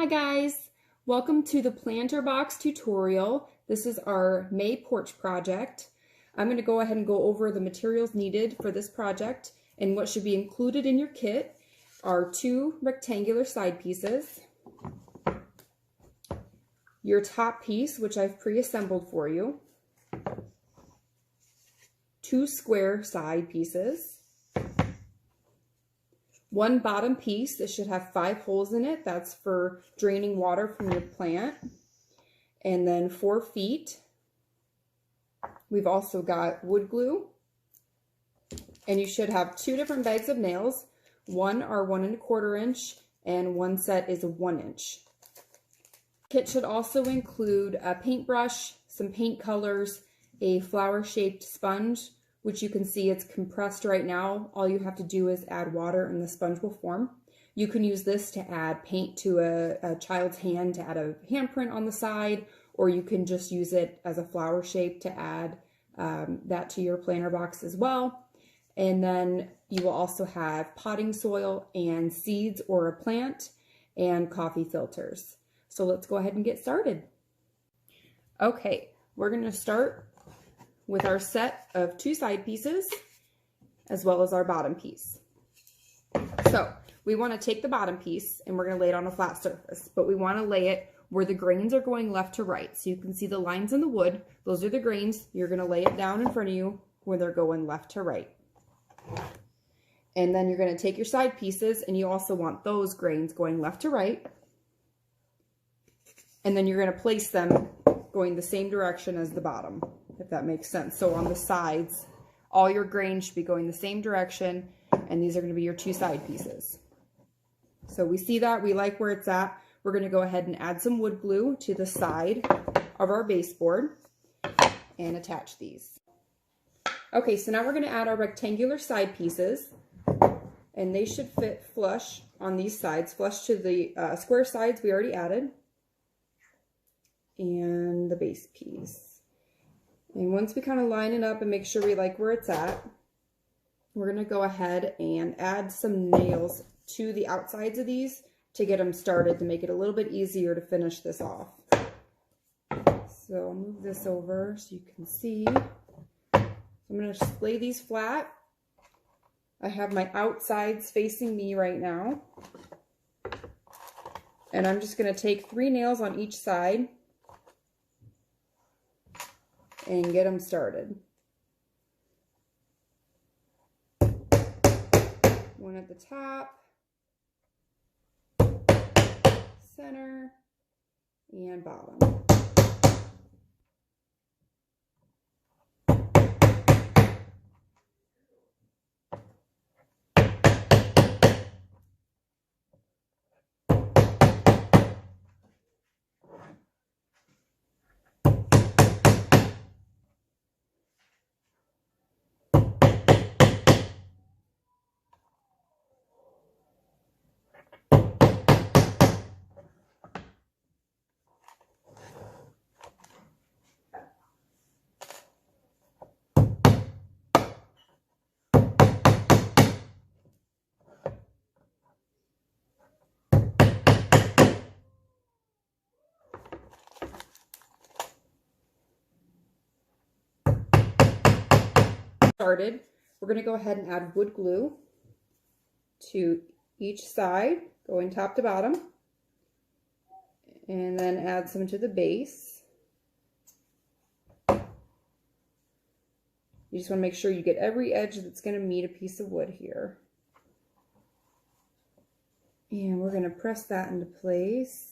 Hi guys, welcome to the planter box tutorial. This is our May porch project. I'm going to go ahead and go over the materials needed for this project, and what should be included in your kit are 2 rectangular side pieces, your top piece, which I've pre-assembled for you, 2 square side pieces, 1 bottom piece that should have 5 holes in it. That's for draining water from your plant. And then 4 feet. We've also got wood glue. And you should have 2 different bags of nails. One are 1 1/4 inch and one set is a 1 inch. Kit should also include a paintbrush, some paint colors, a flower-shaped sponge, which you can see it's compressed right now. All you have to do is add water and the sponge will form. You can use this to add paint to a child's hand, to add a handprint on the side, or you can just use it as a flower shape to add that to your planter box as well. And then you will also have potting soil and seeds or a plant and coffee filters. So let's go ahead and get started. Okay, we're gonna start with our set of 2 side pieces as well as our bottom piece. So we want to take the bottom piece and we're going to lay it on a flat surface, but we want to lay it where the grains are going left to right. So you can see the lines in the wood, those are the grains. You're going to lay it down in front of you where they're going left to right. And then you're going to take your side pieces and you also want those grains going left to right. And then you're going to place them going the same direction as the bottom, if that makes sense. So on the sides, all your grains should be going the same direction, and these are going to be your 2 side pieces. So we see that, we like where it's at. We're going to go ahead and add some wood glue to the side of our baseboard and attach these. Okay, so now we're going to add our rectangular side pieces, and they should fit flush on these sides, flush to the square sides we already added, and the base piece. And once we kind of line it up and make sure we like where it's at, we're going to go ahead and add some nails to the outsides of these to get them started, to make it a little bit easier to finish this off. So I'll move this over so you can see. I'm going to just lay these flat. I have my outsides facing me right now. And I'm just going to take 3 nails on each side and get them started. One at the top, center, and bottom. Started, we're going to go ahead and add wood glue to each side, going top to bottom, and then add some to the base. You just want to make sure you get every edge that's going to meet a piece of wood here. And we're going to press that into place.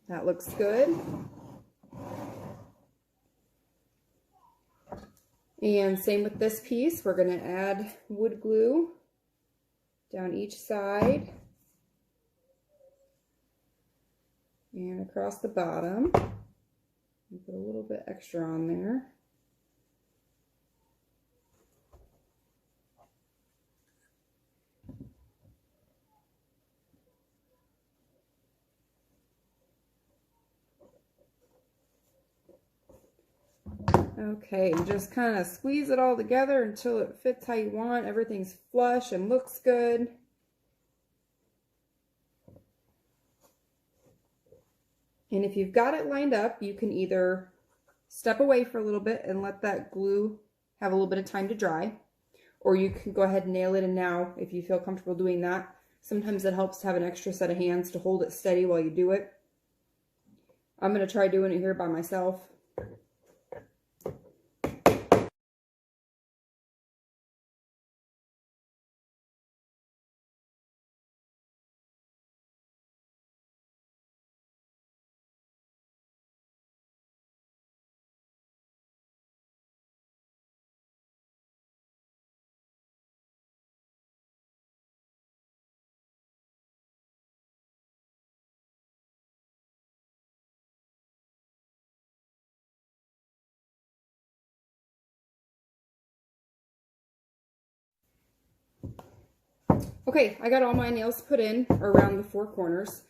That looks good. And same with this piece. We're going to add wood glue down each side and across the bottom. And put a little bit extra on there. Okay, and just kind of squeeze it all together until it fits how you want. Everything's flush and looks good. And if you've got it lined up, you can either step away for a little bit and let that glue have a little bit of time to dry, or you can go ahead and nail it in now if you feel comfortable doing that. Sometimes it helps to have an extra set of hands to hold it steady while you do it. I'm going to try doing it here by myself. Okay, I got all my nails put in around the 4 corners,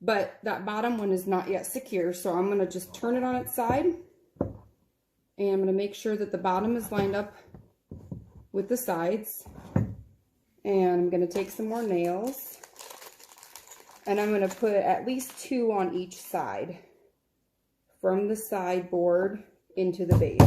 but that bottom one is not yet secure, so I'm going to just turn it on its side, and I'm going to make sure that the bottom is lined up with the sides, and I'm going to take some more nails, and I'm going to put at least 2 on each side, from the sideboard into the base.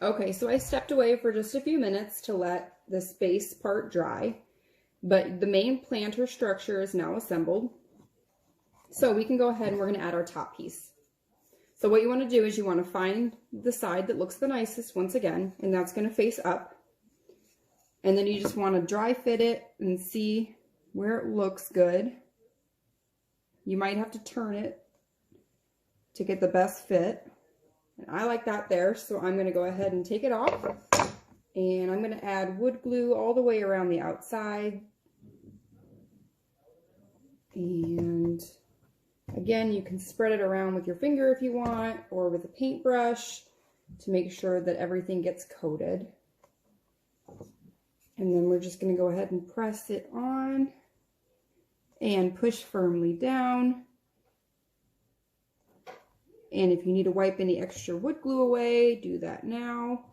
Okay, so I stepped away for just a few minutes to let this base part dry, but the main planter structure is now assembled. So we can go ahead and we're going to add our top piece. So what you want to do is you want to find the side that looks the nicest once again, and that's going to face up. And then you just want to dry fit it and see where it looks good. You might have to turn it to get the best fit. And I like that there, so I'm going to go ahead and take it off. And I'm going to add wood glue all the way around the outside. And again, you can spread it around with your finger if you want, or with a paintbrush to make sure that everything gets coated. And then we're just going to go ahead and press it on and push firmly down. And if you need to wipe any extra wood glue away, do that now.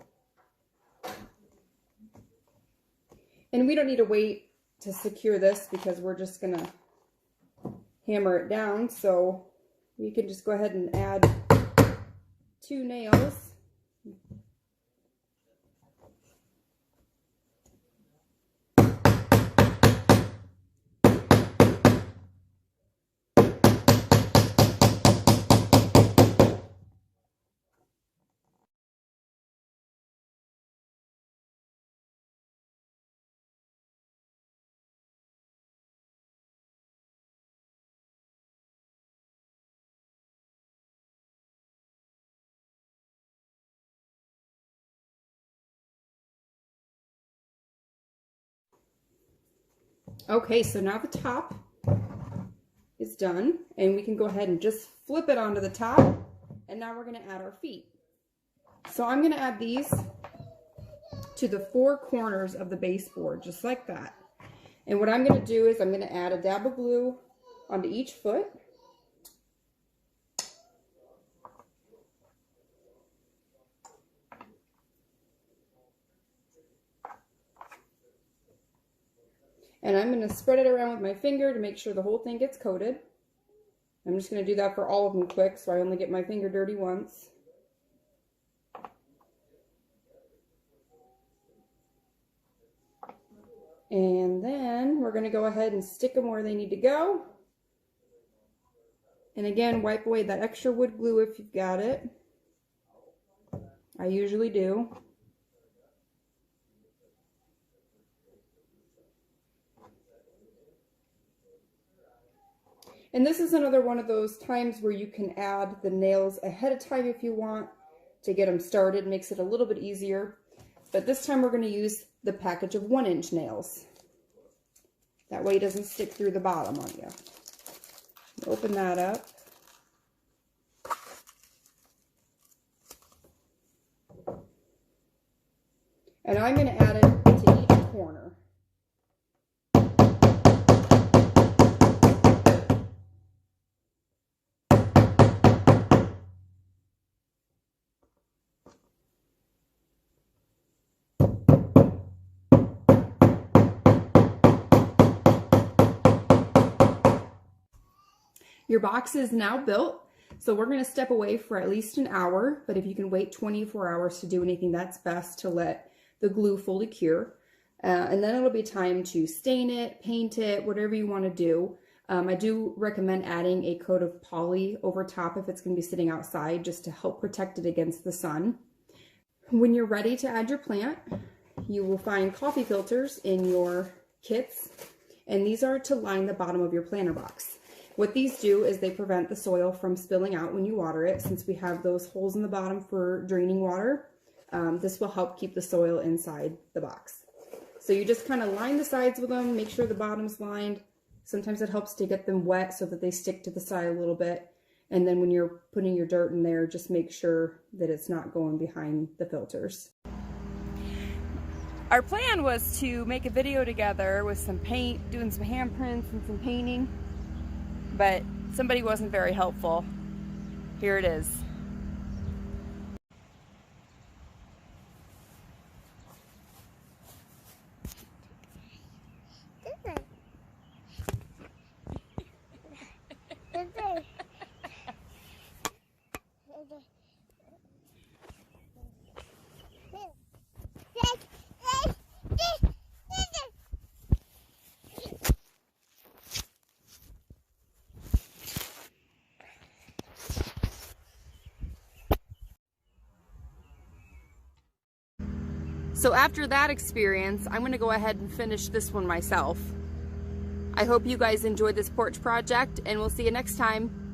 And we don't need to wait to secure this because we're just going to hammer it down. So we can just go ahead and add 2 nails. Okay, so now the top is done, and we can go ahead and just flip it onto the top, and now we're going to add our feet. So I'm going to add these to the 4 corners of the baseboard, just like that. And what I'm going to do is I'm going to add a dab of glue onto each foot. And I'm going to spread it around with my finger to make sure the whole thing gets coated. I'm just going to do that for all of them quick, so I only get my finger dirty once. And then we're going to go ahead and stick them where they need to go. And again, wipe away that extra wood glue if you've got it. I usually do. And this is another one of those times where you can add the nails ahead of time if you want to get them started. Makes it a little bit easier. But this time we're going to use the package of 1-inch nails. That way it doesn't stick through the bottom on you. Open that up. And I'm going to add it to each corner. Your box is now built, so we're going to step away for at least an hour, but if you can wait 24 hours to do anything, that's best to let the glue fully cure. And then it'll be time to stain it, paint it, whatever you want to do. I do recommend adding a coat of poly over top if it's going to be sitting outside, just to help protect it against the sun. When you're ready to add your plant, you will find coffee filters in your kits, and these are to line the bottom of your planter box. What these do is they prevent the soil from spilling out when you water it, since we have those holes in the bottom for draining water. This will help keep the soil inside the box. So you just kind of line the sides with them, make sure the bottom's lined. Sometimes it helps to get them wet so that they stick to the side a little bit. And then when you're putting your dirt in there, just make sure that it's not going behind the filters. Our plan was to make a video together with some paint, doing some handprints and some painting, but somebody wasn't very helpful. Here it is. So after that experience, I'm gonna go ahead and finish this one myself. I hope you guys enjoyed this porch project, and we'll see you next time.